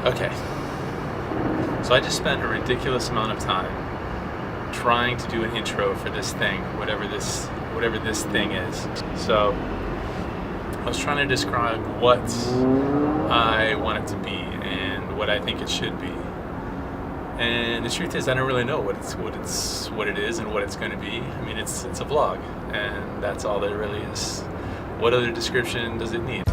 Okay. So I just spent a ridiculous amount of time trying to do an intro for this thing, whatever this thing is. So I was trying to describe what I want it to be and what I think it should be. And the truth is, I don't really know what it is and what it's going to be. I mean, it's a vlog, and that's all that it really is. What other description does it need?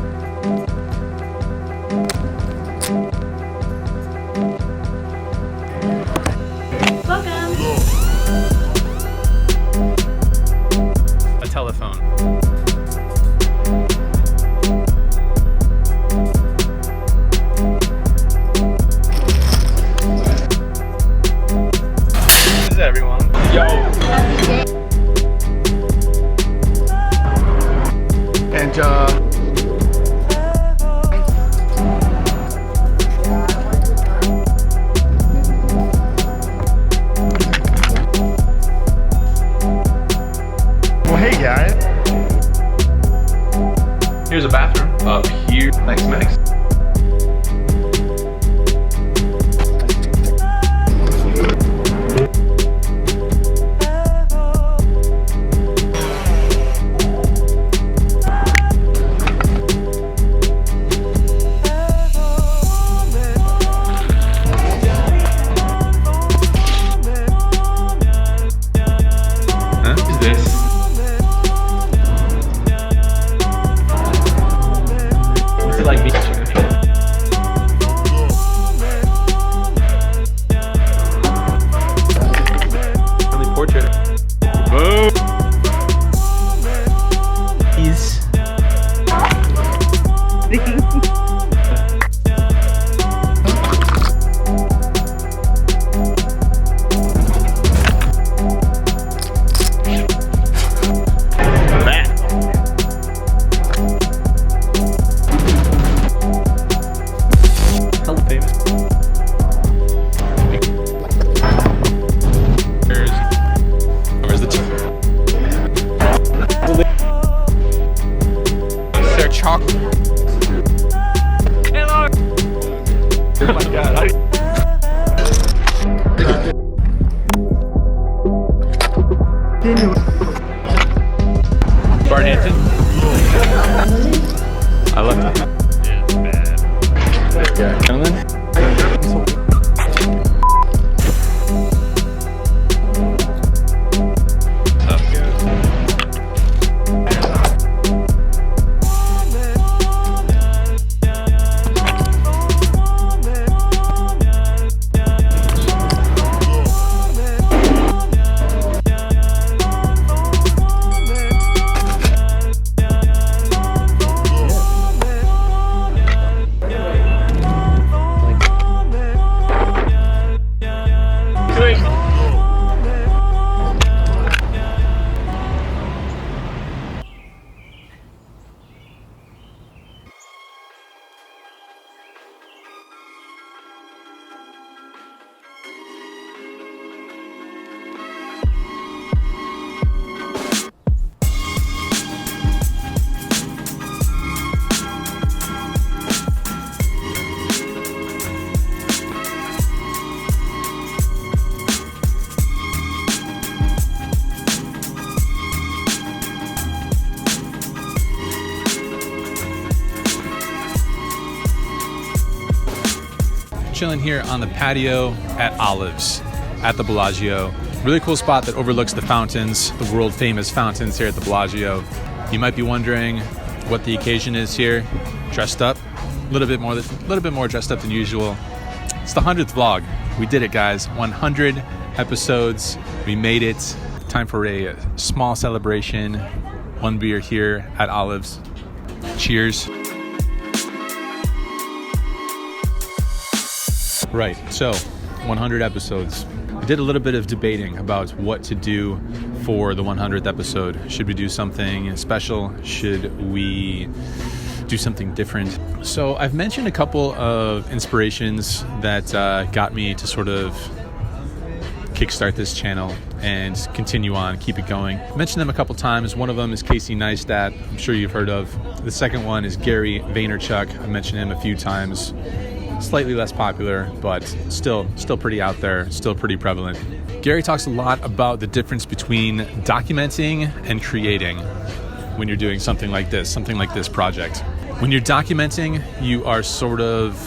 A telephone. This is everyone. Yo. And well, hey guys. Here's a bathroom up here. Thanks, Max. Like me. Family portrait. Boom. He's oh my god. Barnhampton. I love it. It's bad. Gentlemen. Chilling here on the patio at Olives at the Bellagio. Really cool spot that overlooks the fountains, the world famous fountains here at the Bellagio. You might be wondering what the occasion is here. Dressed up, a little bit more dressed up than usual. It's the 100th vlog. We did it, guys. 100 episodes. We made it. Time for a small celebration. One beer here at Olives. Cheers. Right, so 100 episodes. We did a little bit of debating about what to do for the 100th episode. Should we do something special? Should we do something different? So I've mentioned a couple of inspirations that got me to sort of kickstart this channel and continue on, keep it going. I mentioned them a couple times. One of them is Casey Neistat, I'm sure you've heard of. The second one is Gary Vaynerchuk. I mentioned him a few times. slightly less popular, but still pretty out there, still pretty prevalent. Gary talks a lot about the difference between documenting and creating when you're doing something like this project. When you're documenting, you are sort of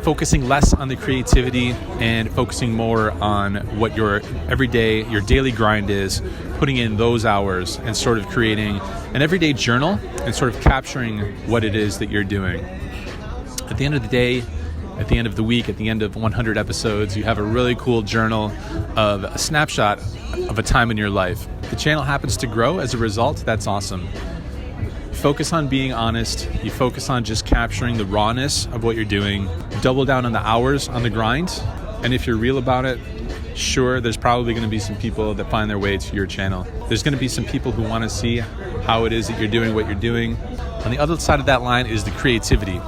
focusing less on the creativity and focusing more on what your everyday, your daily grind is, putting in those hours and sort of creating an everyday journal and sort of capturing what it is that you're doing. At the end of the day, at the end of the week, at the end of 100 episodes, you have a really cool journal of a snapshot of a time in your life. The channel happens to grow as a result. That's awesome. Focus on being honest. You focus on just capturing the rawness of what you're doing. Double down on the hours on the grind. And if you're real about it, sure, there's probably going to be some people that find their way to your channel. There's going to be some people who want to see how it is that you're doing what you're doing. On the other side of that line is the creativity,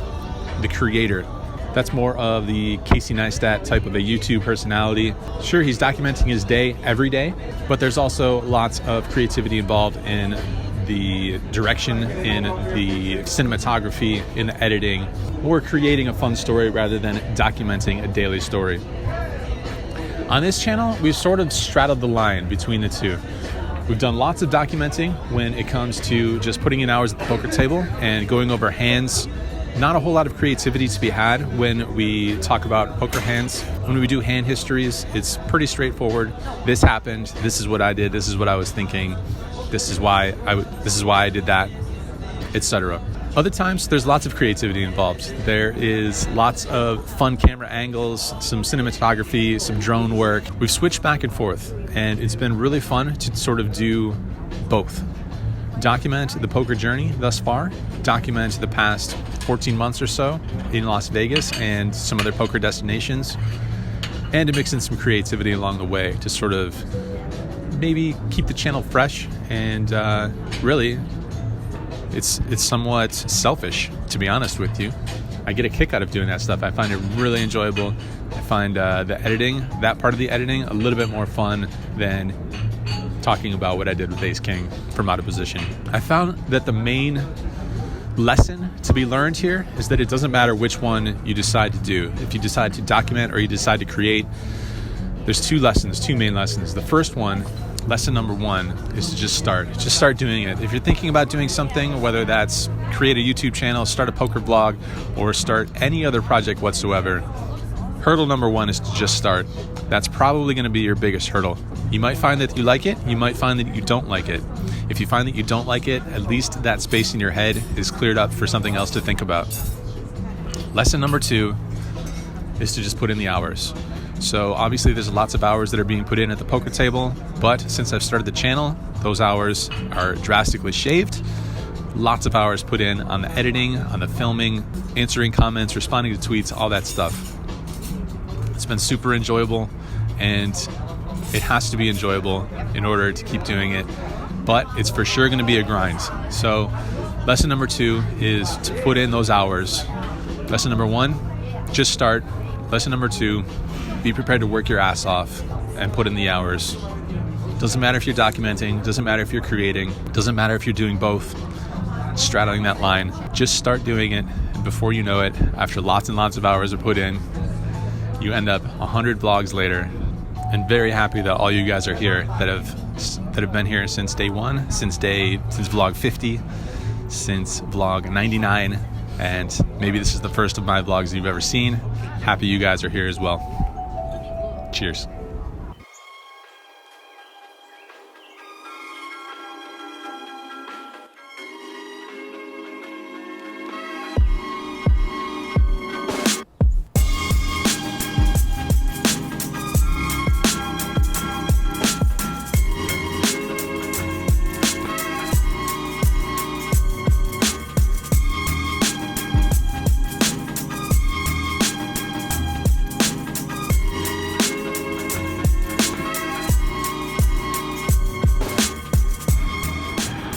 the creator. That's more of the Casey Neistat type of a YouTube personality. Sure, he's documenting his day every day, but there's also lots of creativity involved in the direction, in the cinematography, in the editing, or creating a fun story rather than documenting a daily story. On this channel, we've sort of straddled the line between the two. We've done lots of documenting when it comes to just putting in hours at the poker table and going over hands. Not a whole lot of creativity to be had when we talk about poker hands. When we do hand histories, it's pretty straightforward. This happened, this is what I did, this is what I was thinking. This is why I did that, etc. Other times, there's lots of creativity involved. There is lots of fun camera angles, some cinematography, some drone work. We've switched back and forth, and it's been really fun to sort of do both. Document the poker journey thus far, document the past 14 months or so in Las Vegas and some other poker destinations, and to mix in some creativity along the way to sort of maybe keep the channel fresh. And really, it's somewhat selfish, to be honest with you. I get a kick out of doing that stuff. I find it really enjoyable. I find the editing, that part of the editing, a little bit more fun than talking about what I did with Ace King from out of position. I found that the main lesson to be learned here is that it doesn't matter which one you decide to do. If you decide to document or you decide to create, there's two main lessons. The first one, lesson number one, is to just start doing it. If you're thinking about doing something, whether that's create a YouTube channel, start a poker blog, or start any other project whatsoever, hurdle number one is to just start. That's probably going to be your biggest hurdle. You might find that you like it, you might find that you don't like it. If you find that you don't like it, at least that space in your head is cleared up for something else to think about. Lesson number two is to just put in the hours. So obviously there's lots of hours that are being put in at the poker table, but since I've started the channel, those hours are drastically shaved. Lots of hours put in on the editing, on the filming, answering comments, responding to tweets, all that stuff. It's been super enjoyable, and it has to be enjoyable in order to keep doing it, but it's for sure going to be a grind. So lesson number two is to put in those hours. Lesson number one, just start. Lesson number two, be prepared to work your ass off and put in the hours. Doesn't matter if you're documenting, doesn't matter if you're creating, doesn't matter if you're doing both, straddling that line. Just start doing it, and before you know it, after lots and lots of hours are put in, you end up 100 vlogs later. And very happy that all you guys are here that have been here since day one, since vlog 50, since vlog 99, and maybe this is the first of my vlogs you've ever seen. Happy you guys are here as well. Cheers.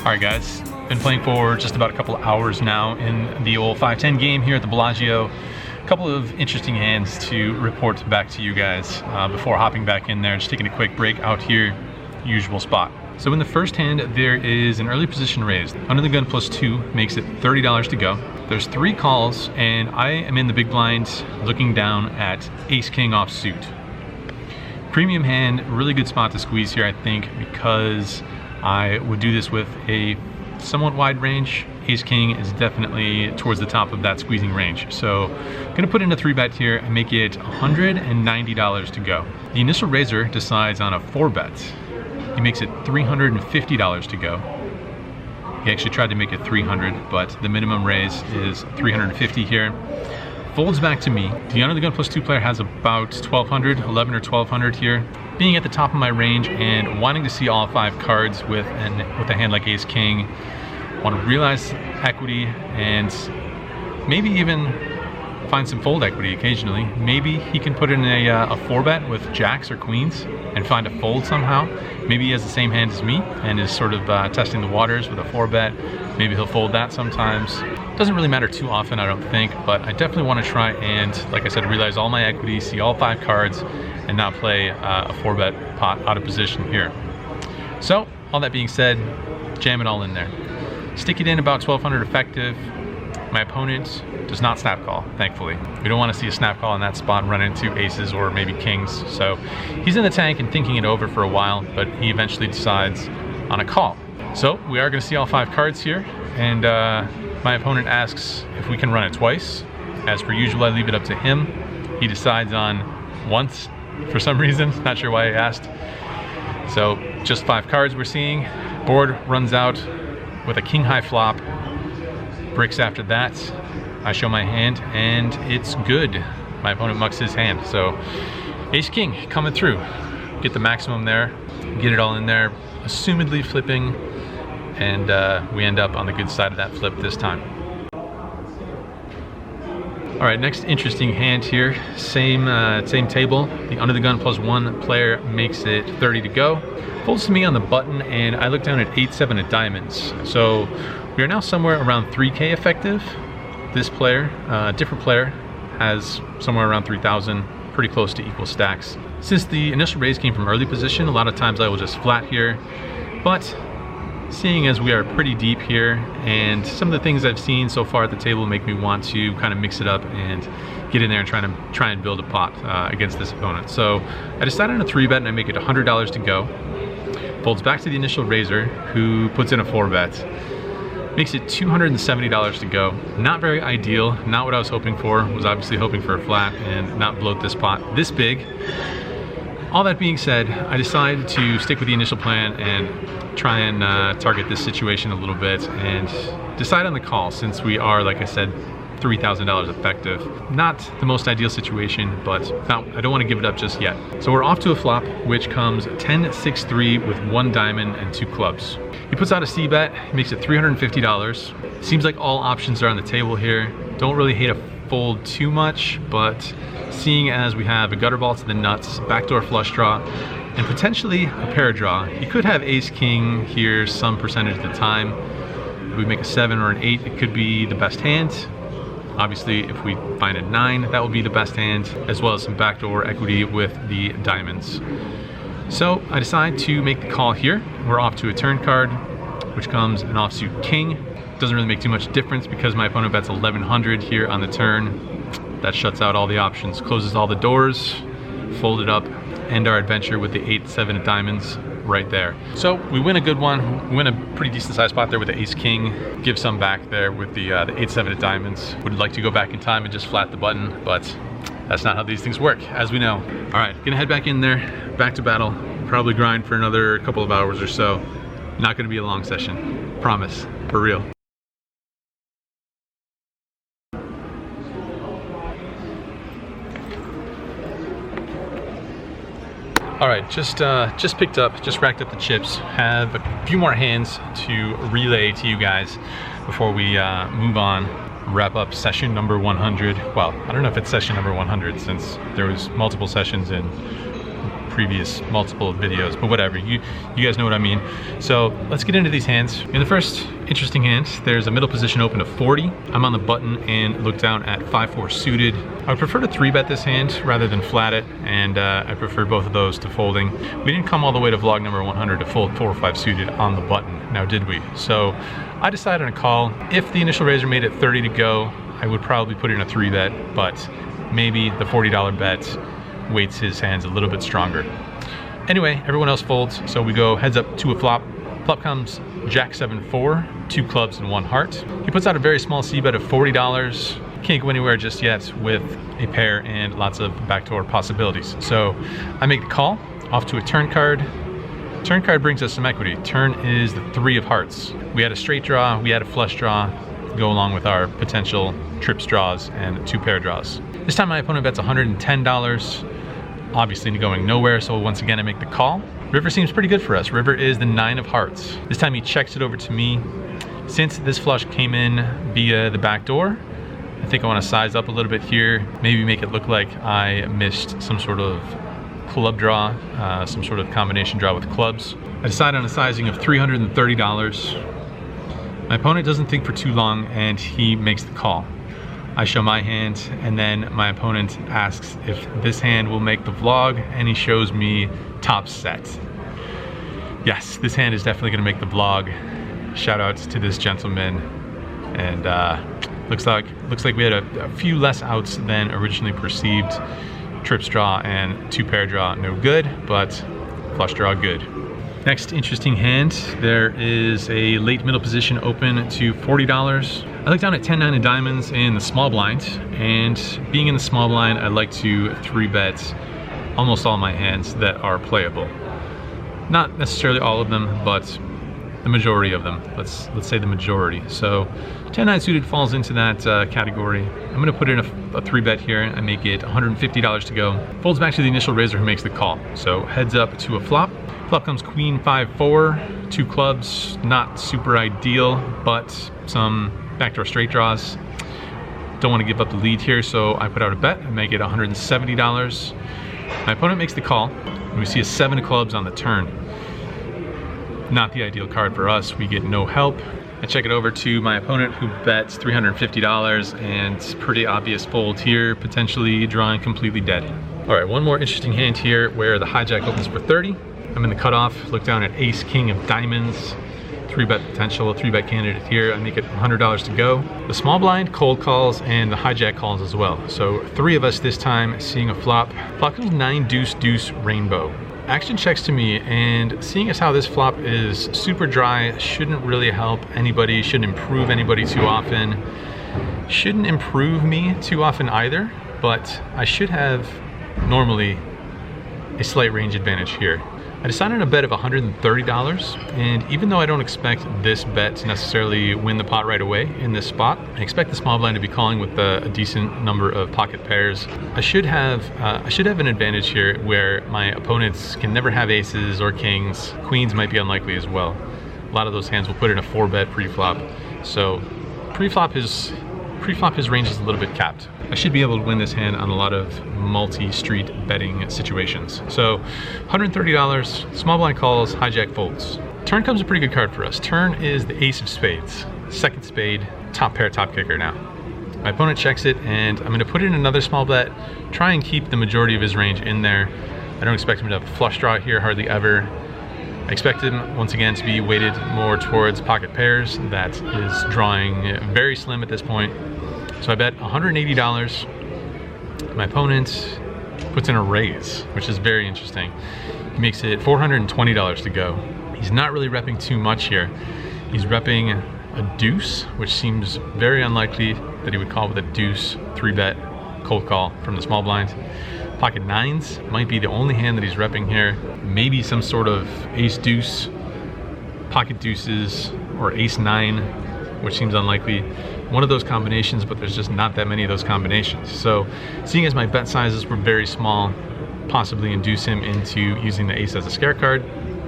Alright guys, been playing for just about a couple of hours now in the old 5-10 game here at the Bellagio. A couple of interesting hands to report back to you guys before hopping back in there, just taking a quick break out here, usual spot. So in the first hand, there is an early position raised. Under the gun +2 makes it $30 to go. There's 3 calls, and I am in the big blind looking down at ace-king offsuit. Premium hand, really good spot to squeeze here, I think, because I would do this with a somewhat wide range. Ace-king is definitely towards the top of that squeezing range. So I'm gonna put in a 3-bet here and make it $190 to go. The initial raiser decides on a 4-bet. He makes it $350 to go. He actually tried to make it 300, but the minimum raise is 350 here. Folds back to me. The under the gun +2 player has about 1200, 11 or 1200 here. Being at the top of my range and wanting to see all 5 cards with a hand like ace king, want to realize equity and maybe even find some fold equity occasionally. Maybe he can put in a 4-bet with jacks or queens and find a fold somehow. Maybe he has the same hand as me and is sort of testing the waters with a 4-bet. Maybe he'll fold that sometimes. Doesn't really matter too often, I don't think, but I definitely want to try and, like I said, realize all my equity, see all 5 cards, and not play a 4-bet pot out of position here. So, all that being said, jam it all in there. Stick it in about 1200 effective. My opponent does not snap call, thankfully. We don't want to see a snap call in that spot and run into aces or maybe kings. So he's in the tank and thinking it over for a while, but he eventually decides on a call. So we are going to see all 5 cards here, and my opponent asks if we can run it twice. As per usual, I leave it up to him. He decides on once for some reason, not sure why he asked. So just 5 cards we're seeing. Board runs out with a king high flop. Bricks after that. I show my hand and it's good. My opponent mucks his hand. So ace king coming through. Get the maximum there, get it all in there, assumedly flipping, and we end up on the good side of that flip this time. All right, next interesting hand here. Same table. The under the gun +1 player makes it 30 to go. Folds to me on the button, and I look down at 8-7 of diamonds. So we are now somewhere around 3K effective. This player, different player, has somewhere around 3,000, pretty close to equal stacks. Since the initial raise came from early position, a lot of times I will just flat here, but seeing as we are pretty deep here, and some of the things I've seen so far at the table make me want to kind of mix it up and get in there and try and build a pot against this opponent. So I decided on a 3-bet and I make it $100 to go. Folds back to the initial raiser, who puts in a 4-bet. Makes it $270 to go. Not very ideal, not what I was hoping for. Was obviously hoping for a flat and not bloat this pot this big. All that being said, I decided to stick with the initial plan and try and target this situation a little bit and decide on the call, since we are, like I said, $3,000 effective. Not the most ideal situation, but I don't want to give it up just yet. So we're off to a flop, which comes 10-6-3 with 1 diamond and 2 clubs. He puts out a C-bet, makes it $350. Seems like all options are on the table here. Don't really hate a fold too much, but seeing as we have a gutter ball to the nuts, backdoor flush draw, and potentially a pair draw, he could have ace-king here some percentage of the time. If we make a 7 or an 8, it could be the best hand. Obviously, if we find a 9, that will be the best hand, as well as some backdoor equity with the diamonds. So I decide to make the call here. We're off to a turn card, which comes an offsuit king. Doesn't really make too much difference because my opponent bets 1100 here on the turn. That shuts out all the options, closes all the doors, fold it up, end our adventure with the 8-7 of diamonds right there. So we win a good one. We win a pretty decent sized spot there with the ace king. Give some back there with the 8-7 of diamonds. Would like to go back in time and just flat the button, but that's not how these things work, as we know. All right, gonna head back in there, back to battle. Probably grind for another couple of hours or so. Not gonna be a long session, promise, for real. All right, just racked up the chips. Have a few more hands to relay to you guys before we move on. Wrap up session number 100. Well, I don't know if it's session number 100 since there was multiple sessions in previous multiple videos, but whatever, you guys know what I mean. So let's get into these hands. In the first interesting hand, there's a middle position open of 40. I'm on the button and look down at 5-4 suited. I would prefer to 3-bet this hand rather than flat it, and I prefer both of those to folding. We didn't come all the way to vlog number 100 to fold 4 or 5 suited on the button, now did we? So I decided on a call. If the initial raiser made it 30 to go, I would probably put in a 3-bet, but maybe the $40 bet weights his hands a little bit stronger. Anyway, everyone else folds, so we go heads up to a flop. Flop comes Jack 7-4, 2 clubs and 1 heart. He puts out a very small C-bet of $40. Can't go anywhere just yet with a pair and lots of backdoor possibilities. So I make the call, off to a turn card. Turn card brings us some equity. Turn is the 3 of hearts. We had a straight draw, we had a flush draw, go along with our potential trips draws and 2 pair draws. This time my opponent bets $110, obviously going nowhere, so once again I make the call. River seems pretty good for us. River is the 9 of hearts. This time he checks it over to me. Since this flush came in via the back door, I think I want to size up a little bit here, maybe make it look like I missed some sort of club draw, some sort of combination draw with clubs. I decide on a sizing of $330. My opponent doesn't think for too long and he makes the call. I show my hand and then my opponent asks if this hand will make the vlog, and he shows me top set. Yes, this hand is definitely gonna make the vlog. Shout out to this gentleman. And looks like we had a few less outs than originally perceived. Trips draw and 2 pair draw, no good, but flush draw good. Next interesting hand, there is a late middle position open to $40. I look down at 10-9 of diamonds in the small blind, and being in the small blind, I like to 3-bet almost all my hands that are playable. Not necessarily all of them, but the majority of them. Let's say the majority. So 10-9 suited falls into that category. I'm gonna put in a 3-bet here. I make it $150 to go. Folds back to the initial raiser who makes the call. So heads up to a flop. Flop comes Queen 5-4, 2 clubs, not super ideal, but some backdoor straight draws. Don't want to give up the lead here, so I put out a bet and make it $170. My opponent makes the call, and we see a 7 of clubs on the turn. Not the ideal card for us, we get no help. I check it over to my opponent who bets $350, and pretty obvious fold here, potentially drawing completely dead. All right, one more interesting hand here where the hijack opens for 30. I'm in the cutoff, look down at ace, king of diamonds, 3-bet potential, 3-bet candidate here. I make it $100 to go. The small blind cold calls and the hijack calls as well. So 3 of us this time, seeing a flop. Flop comes 9 deuce deuce rainbow. Action checks to me, and seeing as how this flop is super dry, shouldn't really help anybody, shouldn't improve anybody too often. Shouldn't improve me too often either, but I should have normally a slight range advantage here. I decided on a bet of $130, and even though I don't expect this bet to necessarily win the pot right away in this spot, I expect the small blind to be calling with a decent number of pocket pairs. I should have an advantage here where my opponents can never have aces or kings. Queens might be unlikely as well. A lot of those hands will put in a 4-bet pre-flop. So pre-flop his range is a little bit capped. I should be able to win this hand on a lot of multi-street betting situations. So $130, small blind calls, hijack folds. Turn comes a pretty good card for us. Turn is the ace of spades. 2nd spade, top pair, top kicker now. My opponent checks it, and I'm gonna put in another small bet, try and keep the majority of his range in there. I don't expect him to have a flush draw here, hardly ever. I expect him, once again, to be weighted more towards pocket pairs. That is drawing very slim at this point. So I bet $180. My opponent puts in a raise, which is very interesting. He makes it $420 to go. He's not really repping too much here. He's repping a deuce, which seems very unlikely that he would call with a deuce 3-bet cold call from the small blind. Pocket 9s might be the only hand that he's repping here. Maybe some sort of ace deuce, pocket deuces, or ace 9, which seems unlikely. One of those combinations, but there's just not that many of those combinations. So seeing as my bet sizes were very small, possibly induce him into using the ace as a scare card,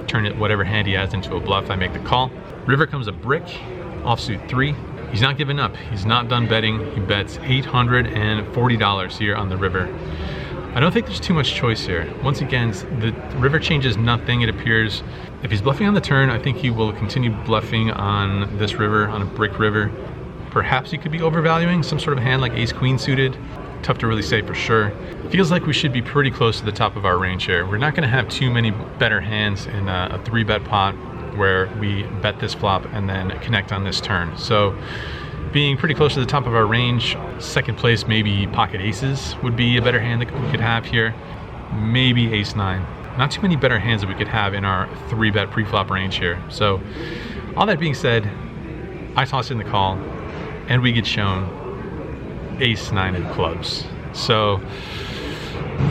turn it whatever hand he has into a bluff. I make the call. River comes a brick, offsuit 3. He's not giving up. He's not done betting. He bets $840 here on the river. I don't think there's too much choice here. Once again, the river changes nothing, it appears. If he's bluffing on the turn, I think he will continue bluffing on this river, on a brick river. Perhaps he could be overvaluing some sort of hand like ace-queen suited. Tough to really say for sure. Feels like we should be pretty close to the top of our range here. We're not gonna have too many better hands in a 3-bet pot where we bet this flop and then connect on this turn. So being pretty close to the top of our range, second place, maybe pocket aces would be a better hand that we could have here. Maybe ace-9. Not too many better hands that we could have in our 3-bet pre-flop range here. So all that being said, I toss in the call and we get shown ace-9 of clubs. So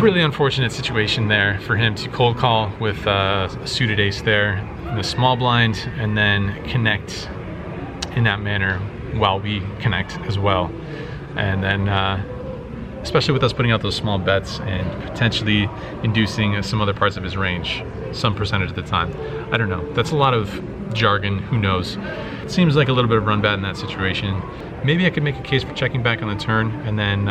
really unfortunate situation there for him to cold call with a suited ace there in the small blind and then connect in that manner while we connect as well. And then especially with us putting out those small bets and potentially inducing some other parts of his range some percentage of the time. I don't know, that's a lot of jargon, who knows. It seems like a little bit of run bad in that situation. Maybe I could make a case for checking back on the turn and then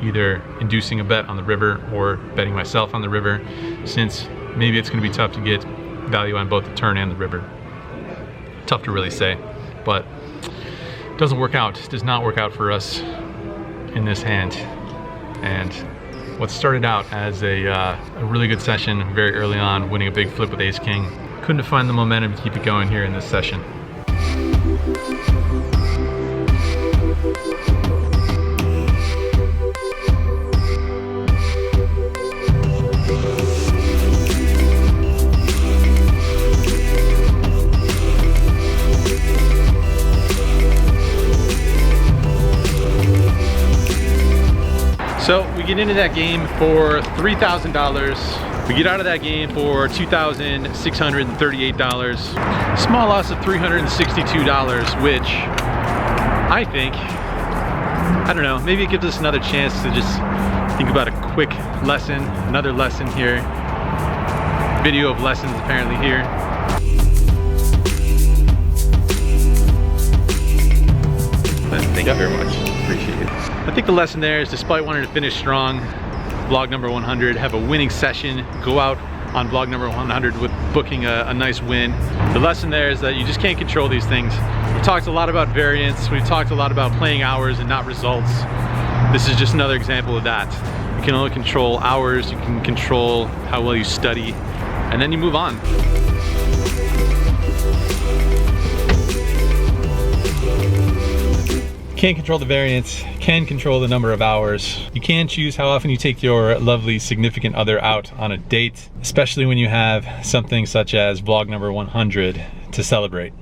either inducing a bet on the river or betting myself on the river, since maybe it's going to be tough to get value on both the turn and the river. Tough to really say, but it doesn't work out. It does not work out for us in this hand. And what started out as a really good session very early on, winning a big flip with ace-king, couldn't find the momentum to keep it going here in this session. So we get into that game for $3,000. We get out of that game for $2,638. Small loss of $362, which I think, I don't know, maybe it gives us another chance to just think about a quick lesson, another lesson here. Video of lessons apparently here. Thank you very much, appreciate it. I think the lesson there is, despite wanting to finish strong, vlog number 100, have a winning session, go out on vlog number 100 with booking a nice win. The lesson there is that you just can't control these things. We've talked a lot about variance, we've talked a lot about playing hours and not results. This is just another example of that. You can only control hours, you can control how well you study, and then you move on. Can't control the variance, can control the number of hours. You can choose how often you take your lovely significant other out on a date, especially when you have something such as vlog number 100 to celebrate.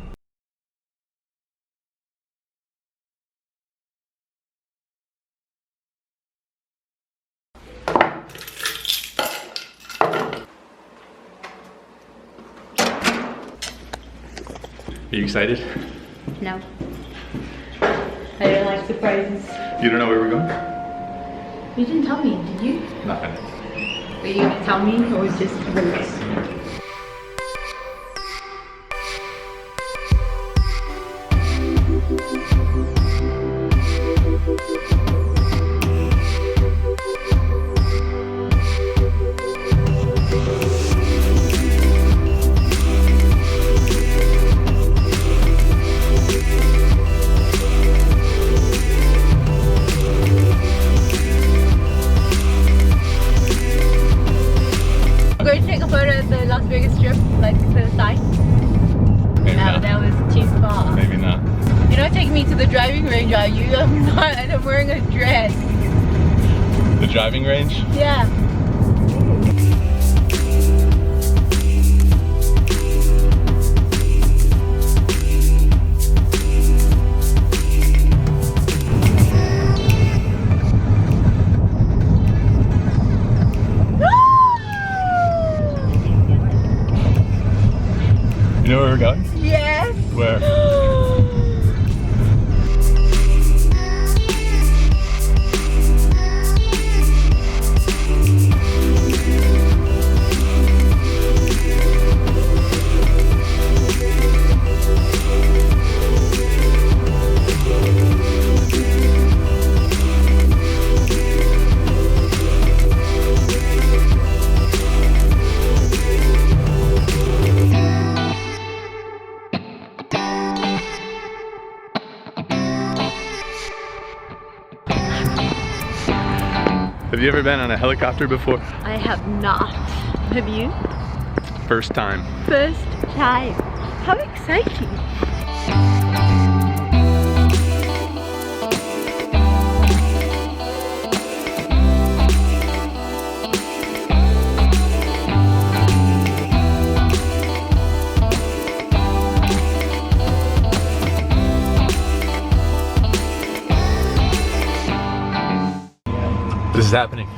Are you excited? No. I don't like surprises. You don't know where we're going? You didn't tell me, did you? Nothing. Were you gonna tell me, or was just rumors? Maybe not. You're not taking me to the driving range, are you? I'm not, and I'm wearing a dress. The driving range? Yeah. You know where we're going? Yes. Where? you ever been on a helicopter before? I have not. Have you? First time. First time. How exciting. This is happening.